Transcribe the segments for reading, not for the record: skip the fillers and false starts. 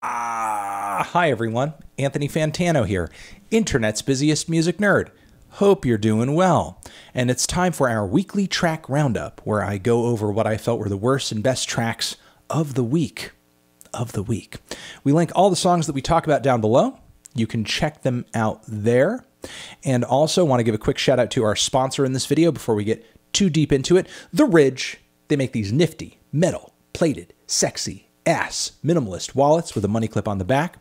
Hi everyone, Anthony Fantano here, internet's busiest music nerd. Hope you're doing well. And it's time for our weekly track roundup, where I go over what I felt were the worst and best tracks of the week. We link all the songs that we talk about down below. You can check them out there. And also want to give a quick shout out to our sponsor in this video before we get too deep into it, The Ridge. They make these nifty, metal, plated, sexy, ass minimalist wallets with a money clip on the back.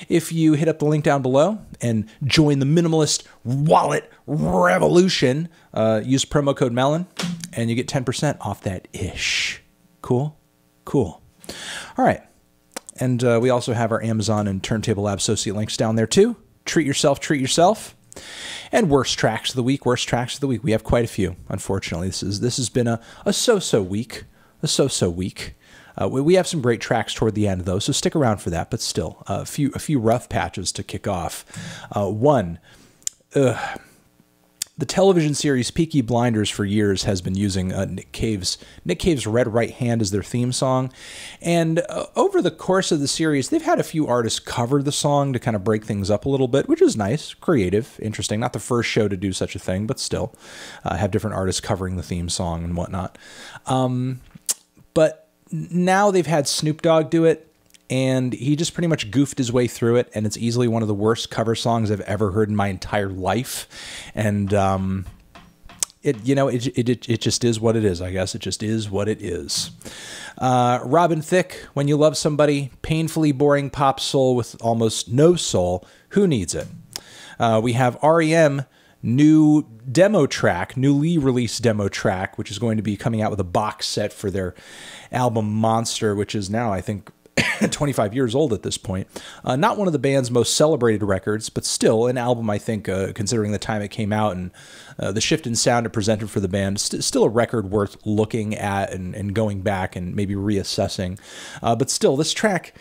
If you hit up the link down below and join the minimalist wallet revolution, use promo code MELON and you get 10% off that ish. Cool? Cool. All right. And we also have our Amazon and Turntable Lab associate links down there too. Treat yourself, treat yourself. And worst tracks of the week, We have quite a few, unfortunately. This has been a so-so week. We have some great tracks toward the end, though, so stick around for that. But still, a few rough patches to kick off. The television series Peaky Blinders for years has been using Nick Cave's Red Right Hand as their theme song. And over the course of the series, they've had a few artists cover the song to kind of break things up a little bit, which is nice, creative, interesting. Not the first show to do such a thing, but still have different artists covering the theme song and whatnot. But now they've had Snoop Dogg do it, and he just pretty much goofed his way through it, and it's easily one of the worst cover songs I've ever heard in my entire life. And it just is what it is, I guess. It just is what it is. Robin Thicke, When You Love Somebody, painfully boring pop soul with almost no soul. Who needs it? We have R.E.M. new newly released demo track, which is going to be coming out with a box set for their album Monster, which is now, I think, 25 years old at this point. Not one of the band's most celebrated records, but still an album, I think, considering the time it came out and the shift in sound it presented for the band, still a record worth looking at and going back and maybe reassessing. But still, this track,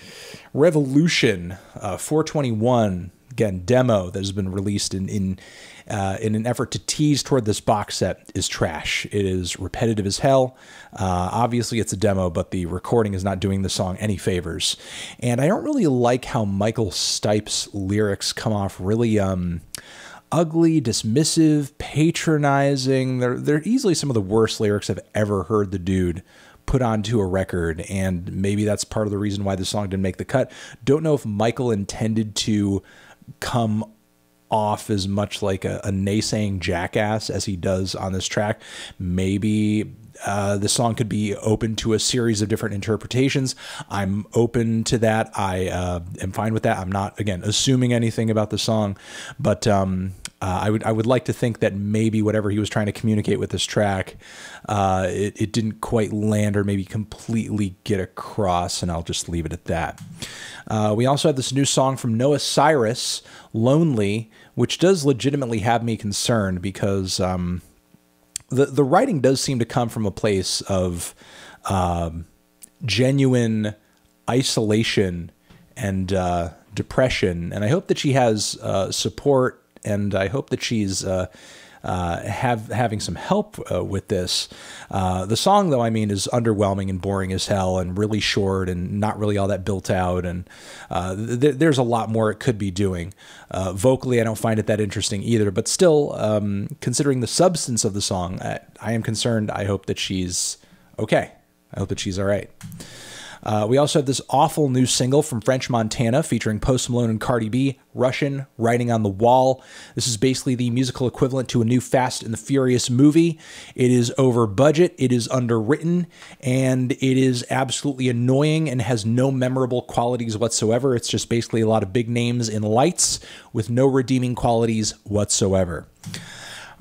Revolution 421, again, demo that has been released in an effort to tease toward this box set, is trash. It is repetitive as hell. Obviously, it's a demo, but the recording is not doing the song any favors. And I don't really like how Michael Stipe's lyrics come off really ugly, dismissive, patronizing. They're easily some of the worst lyrics I've ever heard the dude put onto a record, and maybe that's part of the reason why the song didn't make the cut. Don't know if Michael intended to come off as much like a naysaying jackass as he does on this track. Maybe the song could be open to a series of different interpretations. I'm open to that. I am fine with that. I'm not, again, assuming anything about the song, but I would like to think that maybe whatever he was trying to communicate with this track, it didn't quite land or maybe completely get across, and I'll just leave it at that. We also have this new song from Noah Cyrus, Lonely, which does legitimately have me concerned because the writing does seem to come from a place of genuine isolation and depression, and I hope that she has support, and I hope that she's having some help with this. The song, though, I mean, is underwhelming and boring as hell and really short and not really all that built out, and there's a lot more it could be doing. Vocally, I don't find it that interesting either, but still, considering the substance of the song, I am concerned. I hope that she's okay. I hope that she's all right. We also have this awful new single from French Montana featuring Post Malone and Cardi B, Russian, Writing on the Wall. This is basically the musical equivalent to a new Fast and the Furious movie. It is over budget, it is underwritten, and it is absolutely annoying and has no memorable qualities whatsoever. It's just basically a lot of big names in lights with no redeeming qualities whatsoever.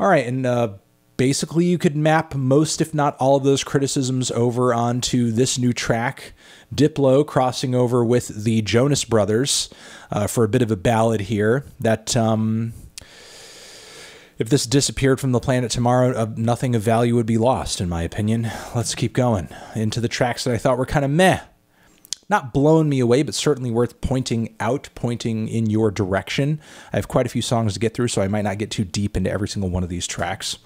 All right, and basically, you could map most, if not all, of those criticisms over onto this new track, Diplo crossing over with the Jonas Brothers for a bit of a ballad here that, if this disappeared from the planet tomorrow, nothing of value would be lost, in my opinion. Let's keep going into the tracks that I thought were kind of meh. Not blowing me away, but certainly worth pointing in your direction. I have quite a few songs to get through, so I might not get too deep into every single one of these tracks.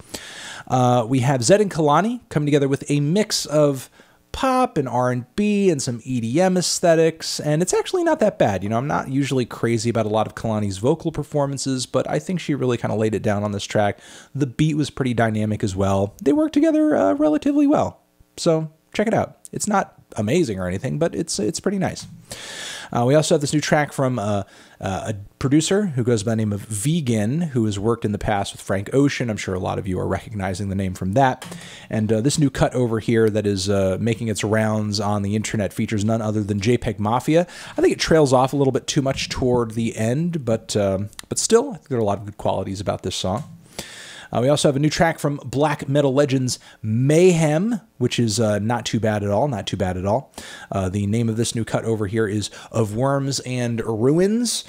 We have Zedd and Kehlani coming together with a mix of pop and R&B and some EDM aesthetics, and it's actually not that bad. You know, I'm not usually crazy about a lot of Kehlani's vocal performances, but I think she really kind of laid it down on this track. The beat was pretty dynamic as well. They worked together relatively well, so check it out. It's not amazing or anything, but it's pretty nice. We also have this new track from a producer who goes by the name of Vegyn, who has worked in the past with Frank Ocean. I'm sure a lot of you are recognizing the name from that. And this new cut over here that is making its rounds on the internet features none other than JPEG Mafia. I think it trails off a little bit too much toward the end, but still, I think there are a lot of good qualities about this song. We also have a new track from black metal legends Mayhem, which is not too bad at all, not too bad at all. The name of this new cut over here is Of Worms and Ruins.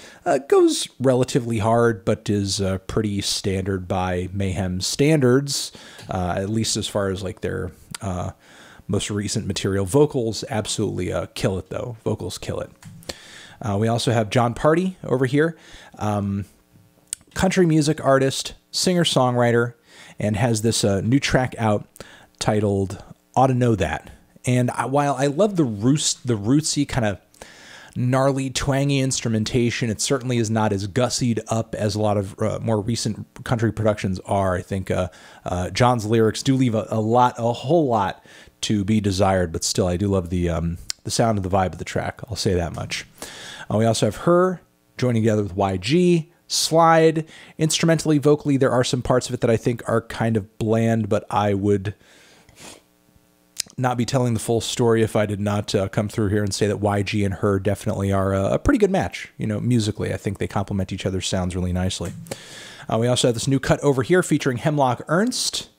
Goes relatively hard, but is pretty standard by Mayhem standards, at least as far as like their most recent material. Vocals absolutely kill it, though. Vocals kill it. We also have John Party over here. Country music artist, singer-songwriter, and has this new track out titled Oughta Know That. And while I love the rootsy kind of gnarly, twangy instrumentation, it certainly is not as gussied up as a lot of more recent country productions are. I think John's lyrics do leave a whole lot to be desired, but still I do love the sound and the vibe of the track. I'll say that much. We also have H.E.R. joining together with YG. Slide. Instrumentally, vocally, there are some parts of it that I think are kind of bland, but I would not be telling the full story if I did not come through here and say that YG and H.E.R. definitely are a pretty good match. You know, musically, I think they complement each other's sounds really nicely. We also have this new cut over here featuring Hemlock Ernst,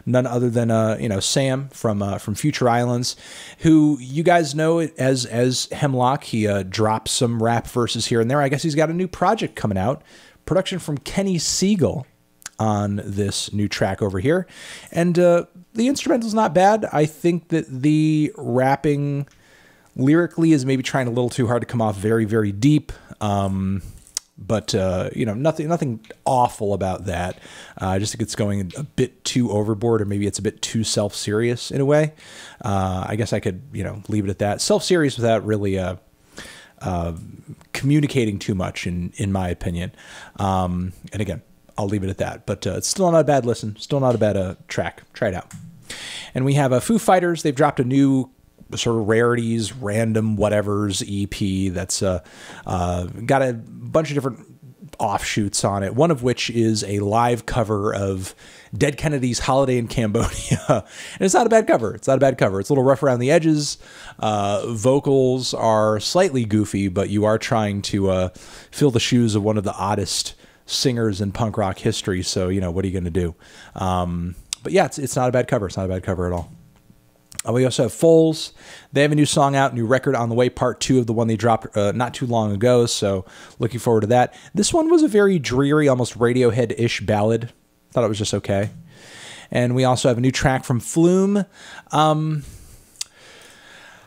none other than you know, Sam from Future Islands, who you guys know as Hemlock. He drops some rap verses here and there. I guess he's got a new project coming out. Production from Kenny Siegel on this new track over here, and the instrumental's not bad. I think that the rapping lyrically is maybe trying a little too hard to come off very, very deep. But you know, nothing awful about that. I just think it's going a bit too overboard, or maybe it's a bit too self-serious in a way. I guess I could, you know, leave it at that. Self-serious without really communicating too much, in my opinion. And again, I'll leave it at that. But it's still not a bad listen. Still not a bad track. Try it out. And we have Foo Fighters. They've dropped a new sort of rarities, random whatevers EP that's got a bunch of different offshoots on it, one of which is a live cover of Dead Kennedy's Holiday in Cambodia. And it's not a bad cover. It's not a bad cover. It's a little rough around the edges. Vocals are slightly goofy, but you are trying to fill the shoes of one of the oddest singers in punk rock history, so, you know, what are you going to do? But yeah, it's not a bad cover. It's not a bad cover at all. We also have Foals. They have a new song out, new record on the way, part 2 of the one they dropped not too long ago, so looking forward to that. This one was a very dreary, almost Radiohead-ish ballad. Thought it was just okay. And we also have a new track from Flume.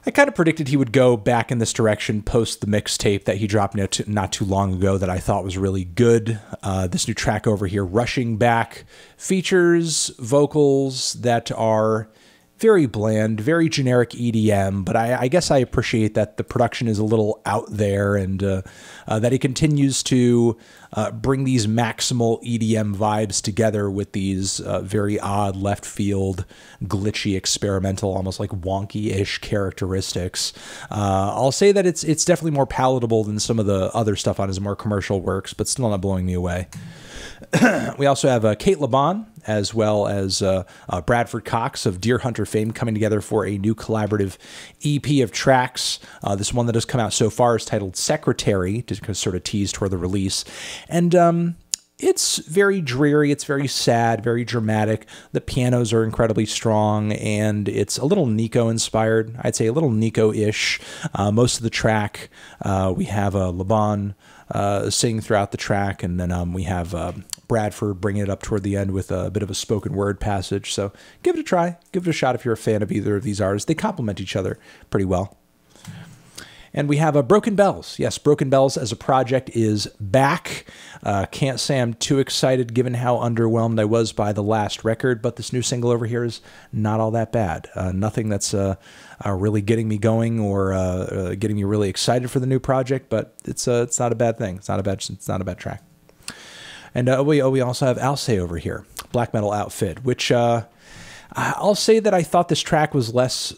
I kind of predicted he would go back in this direction post the mixtape that he dropped not too long ago that I thought was really good. This new track over here, Rushing Back, features vocals that are very bland, very generic EDM, but I guess I appreciate that the production is a little out there, and that he continues to bring these maximal EDM vibes together with these very odd left field, glitchy, experimental, almost like wonky-ish characteristics. I'll say that it's definitely more palatable than some of the other stuff on his more commercial works, but still not blowing me away. We also have Cate LeBon, as well as Bradford Cox of Deer Hunter fame, coming together for a new collaborative EP of tracks. This one that has come out so far is titled Secretary, to sort of tease toward the release. And it's very dreary, it's very sad, very dramatic. The pianos are incredibly strong, and it's a little Nico-inspired. I'd say a little Nico-ish. Most of the track, we have LeBon sing throughout the track, and then we have Bradford bringing it up toward the end with a bit of a spoken word passage. So give it a try. Give it a shot if you're a fan of either of these artists. They complement each other pretty well. And we have Broken Bells. Yes, Broken Bells as a project is back. Can't say I'm too excited given how underwhelmed I was by the last record, but this new single over here is not all that bad. Nothing that's really getting me going or getting me really excited for the new project, but it's not a bad thing. It's not a bad track. And we also have Alcé over here, black metal outfit, which I'll say that I thought this track was less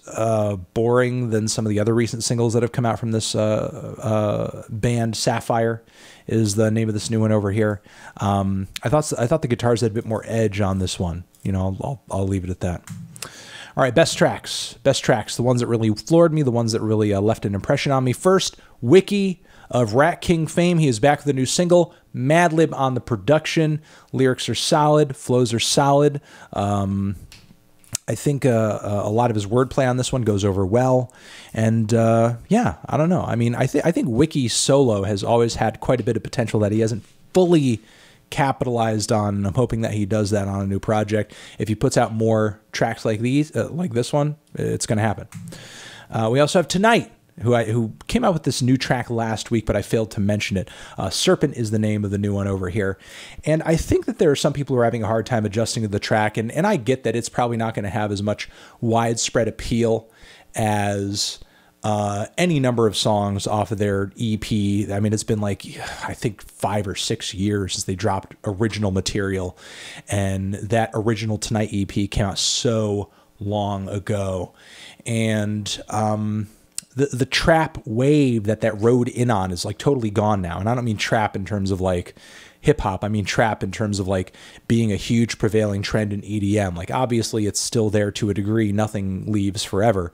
boring than some of the other recent singles that have come out from this band. Sapphire is the name of this new one over here. I thought the guitars had a bit more edge on this one. You know, I'll leave it at that. All right, best tracks, the ones that really floored me, the ones that really left an impression on me. First, Wiki of Rat King fame. He is back with a new single. Madlib on the production. Lyrics are solid. Flows are solid. I think a lot of his wordplay on this one goes over well. And yeah, I don't know. I mean, I think Wiki's solo has always had quite a bit of potential that he hasn't fully capitalized on. And I'm hoping that he does that on a new project. If he puts out more tracks like these, like this one, it's going to happen. We also have Tonight, who came out with this new track last week, but I failed to mention it. Serpent is the name of the new one over here. And I think that there are some people who are having a hard time adjusting to the track, and I get that it's probably not going to have as much widespread appeal as any number of songs off of their EP. I mean, it's been like, I think 5 or 6 years since they dropped original material, and that original Tonight EP came out so long ago. And the trap wave that rode in on is like totally gone now. And I don't mean trap in terms of like hip hop. I mean trap in terms of like being a huge prevailing trend in EDM. Like obviously it's still there to a degree. Nothing leaves forever.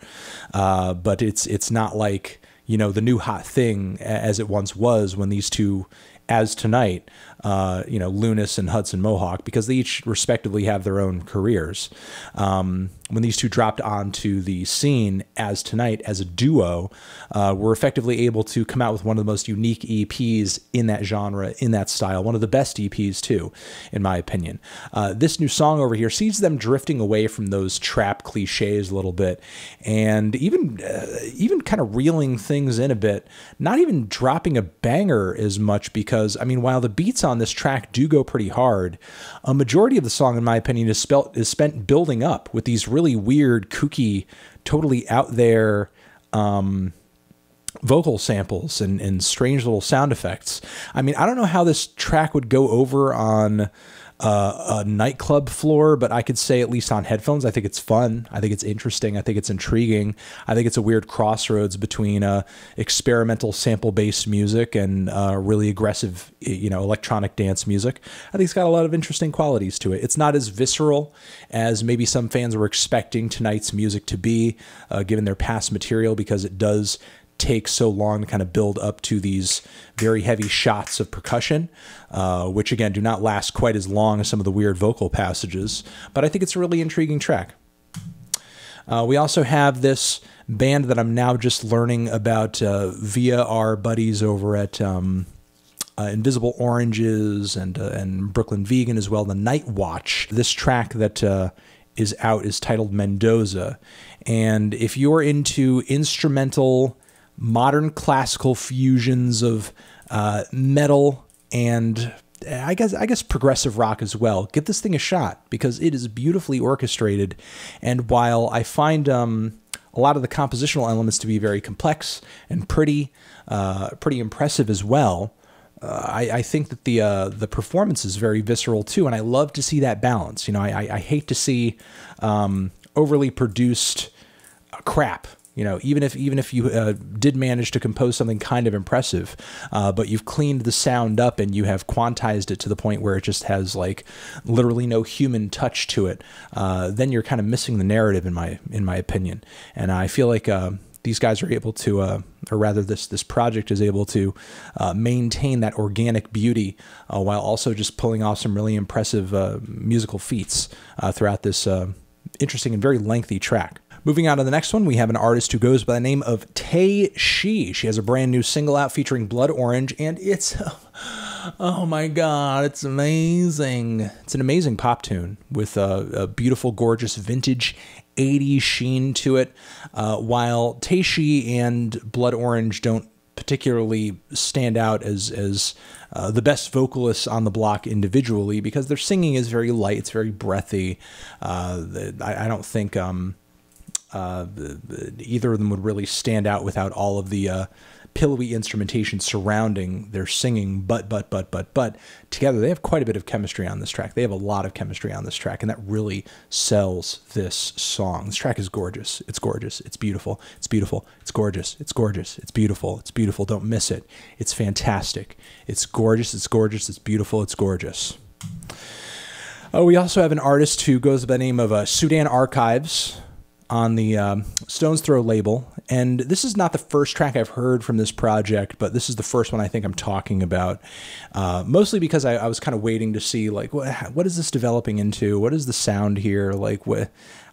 But it's not like, you know, the new hot thing as it once was when these two, as Tonight, you know, Lunas and Hudson Mohawk, because they each respectively have their own careers. When these two dropped onto the scene as Tonight, as a duo, were effectively able to come out with one of the most unique EPs in that genre, in that style. One of the best EPs too, in my opinion. This new song over here sees them drifting away from those trap cliches a little bit, and even kind of reeling things in a bit, not even dropping a banger as much, because, I mean, while the beats on this track do go pretty hard, a majority of the song, in my opinion, is spent building up with these really weird, kooky, totally out there vocal samples and strange little sound effects. I mean, I don't know how this track would go over on a nightclub floor, but I could say at least on headphones, I think it's fun. I think it's interesting. I think it's intriguing. I think it's a weird crossroads between experimental sample-based music and really aggressive, you know, electronic dance music. I think it's got a lot of interesting qualities to it. It's not as visceral as maybe some fans were expecting Tonight's music to be, given their past material, because it does take so long to kind of build up to these very heavy shots of percussion, which again do not last quite as long as some of the weird vocal passages, but I think it's a really intriguing track. We also have this band that I'm now just learning about via our buddies over at Invisible Oranges and Brooklyn Vegan as well, the Night Watch. This track that is out is titled Mendoza, and if you're into instrumental modern classical fusions of metal and I guess progressive rock as well, give this thing a shot, because it is beautifully orchestrated. And while I find a lot of the compositional elements to be very complex and pretty impressive as well, I think that the performance is very visceral too, and I love to see that balance. You know, I hate to see overly produced crap. You know, even if you did manage to compose something kind of impressive, but you've cleaned the sound up and you have quantized it to the point where it just has like literally no human touch to it, then you're kind of missing the narrative, in my opinion. And I feel like these guys are able to, or rather this project is able to maintain that organic beauty while also just pulling off some really impressive musical feats throughout this interesting and very lengthy track. Moving on to the next one, we have an artist who goes by the name of Tae She. She has a brand new single out featuring Blood Orange, and it's, oh my God, it's amazing. It's an amazing pop tune with a beautiful, gorgeous, vintage 80s sheen to it, while Teishi and Blood Orange don't particularly stand out as the best vocalists on the block individually, because their singing is very light, it's very breathy. I don't think either of them would really stand out without all of the pillowy instrumentation surrounding their singing, but together they have quite a bit of chemistry on this track. They have a lot of chemistry on this track, and that really sells this song. This track is gorgeous. It's gorgeous. It's beautiful. It's beautiful. It's gorgeous. It's gorgeous. It's beautiful. It's beautiful. Don't miss it. It's fantastic. It's gorgeous. It's gorgeous. It's beautiful. It's gorgeous. We also have an artist who goes by the name of Sudan Archives on the Stone's Throw label, and this is not the first track I've heard from this project, but this is the first one I think I'm talking about, mostly because I was kind of waiting to see, like, what is this developing into? What is the sound here? Like,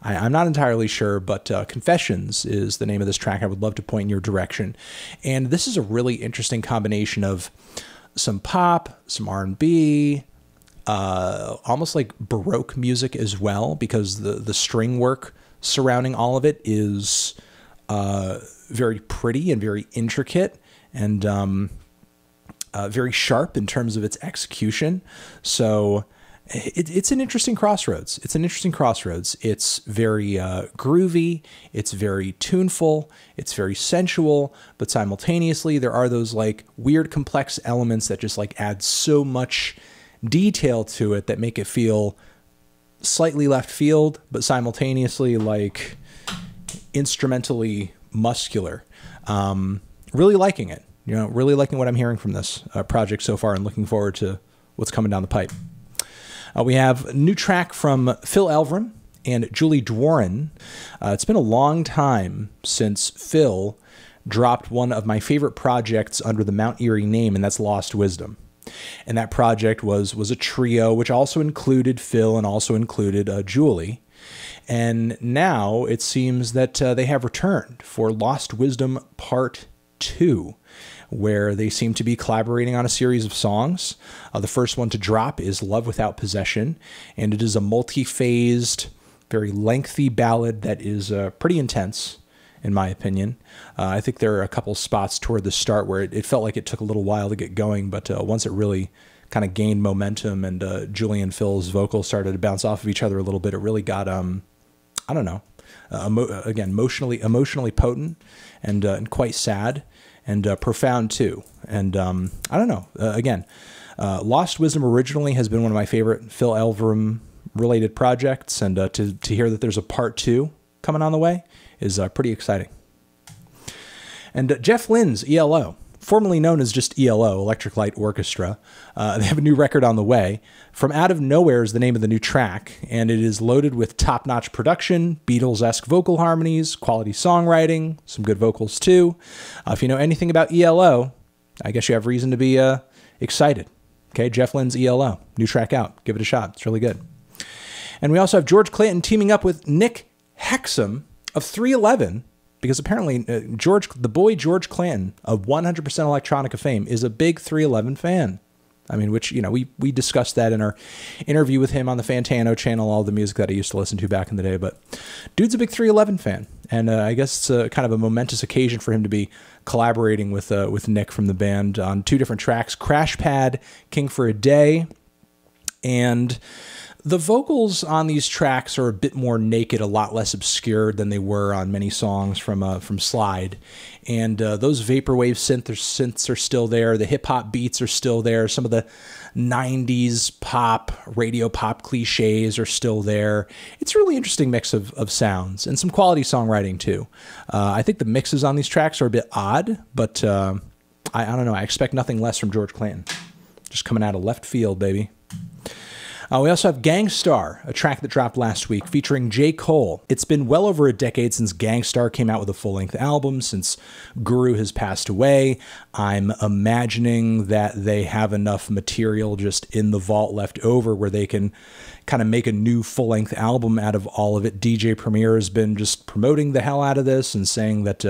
I'm not entirely sure, but Confessions is the name of this track. I would love to point in your direction, and this is a really interesting combination of some pop, some R&B, almost like Baroque music as well, because the string work surrounding all of it is very pretty and very intricate, and very sharp in terms of its execution. So it's an interesting crossroads. It's an interesting crossroads. It's very groovy. It's very tuneful. It's very sensual, but simultaneously there are those like weird complex elements that just like add so much detail to it that make it feel slightly left field, but simultaneously like instrumentally muscular. Really liking it, really liking what I'm hearing from this project so far, and looking forward to what's coming down the pipe. We have a new track from Phil Elverum and Julie Doiron. It's been a long time since Phil dropped one of my favorite projects under the Mount Eerie name, and that's Lost Wisdom. And that project was a trio, which also included Phil and also included Julie. And now it seems that they have returned for Lost Wisdom Part 2, where they seem to be collaborating on a series of songs. The first one to drop is Love Without Possession, and it is a multi-phased, very lengthy ballad that is pretty intense, in my opinion. I think there are a couple spots toward the start where it felt like it took a little while to get going, but once it really kind of gained momentum and Julie and Phil's vocals started to bounce off of each other a little bit, it really got, I don't know, again, emotionally potent and quite sad and profound too. And I don't know, again, Lost Wisdom originally has been one of my favorite Phil Elverum related projects, and to hear that there's a part 2 coming on the way is pretty exciting. And Jeff Lynne's ELO, formerly known as just ELO, Electric Light Orchestra, they have a new record on the way. From Out of Nowhere is the name of the new track, and it is loaded with top-notch production, Beatles-esque vocal harmonies, quality songwriting, some good vocals too. If you know anything about ELO, I guess you have reason to be excited. Okay, Jeff Lynne's ELO, new track out. Give it a shot. It's really good. And we also have George Clanton teaming up with Nick Hexum of 311, because apparently the boy George Clanton of 100% Electronica fame is a big 311 fan. I mean, which, we discussed that in our interview with him on the Fantano channel, all the music that I used to listen to back in the day. But dude's a big 311 fan, and I guess it's kind of a momentous occasion for him to be collaborating with Nick from the band on 2 different tracks, Crash Pad, King for a Day, and the vocals on these tracks are a bit more naked, a lot less obscured than they were on many songs from Slide. And those vaporwave synths are still there. The hip-hop beats are still there. Some of the 90s pop, radio pop cliches are still there. It's a really interesting mix of sounds and some quality songwriting, too. I think the mixes on these tracks are a bit odd, but I don't know. I expect nothing less from George Clanton. Just coming out of left field, baby. We also have Gangstar, a track that dropped last week featuring J. Cole. It's been well over a decade since Gangstar came out with a full-length album, since Guru has passed away. I'm imagining that they have enough material just in the vault left over where they can kind of make a new full-length album out of all of it. DJ Premier has been just promoting the hell out of this and saying that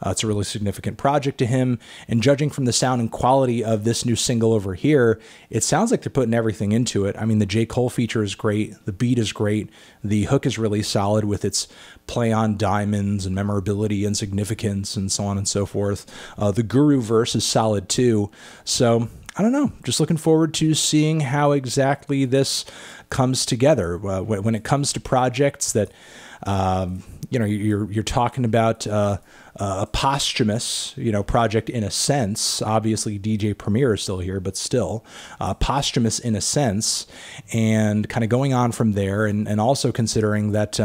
it's a really significant project to him. And judging from the sound and quality of this new single over here, it sounds like they're putting everything into it. I mean, the J. J. Cole feature is great. The beat is great. The hook is really solid with its play on diamonds and memorability and significance and so on and so forth. The Guru verse is solid too. So I don't know, just looking forward to seeing how exactly this comes together. When it comes to projects that, you know, you're talking about a posthumous, you know, project in a sense. Obviously, DJ Premier is still here, but still posthumous in a sense, and kind of going on from there, and also considering that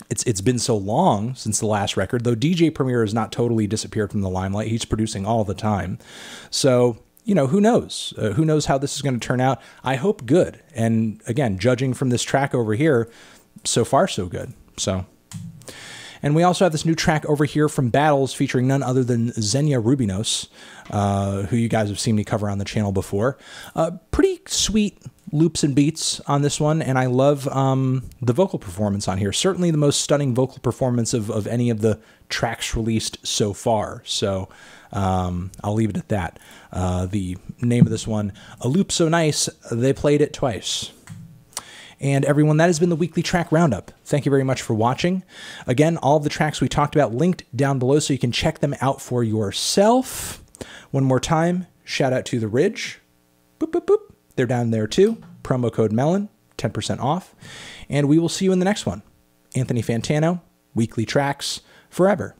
it's been so long since the last record, though DJ Premier has not totally disappeared from the limelight. He's producing all the time, so. You know, who knows? Who knows how this is going to turn out? I hope good. And again, judging from this track over here, so far so good. So, and we also have this new track over here from Battles featuring none other than Xenia Rubinos, who you guys have seen me cover on the channel before. Pretty sweet loops and beats on this one, and I love the vocal performance on here. Certainly the most stunning vocal performance of any of the tracks released so far. So I'll leave it at that. The name of this one, A Loop So Nice, They Played It Twice. And everyone, that has been the weekly track roundup. Thank you very much for watching. Again, all of the tracks we talked about linked down below so you can check them out for yourself. One more time, shout out to The Ridge. Boop, boop, boop. They're down there too. Promo code MELON, 10% off. And we will see you in the next one. Anthony Fantano, weekly tracks forever.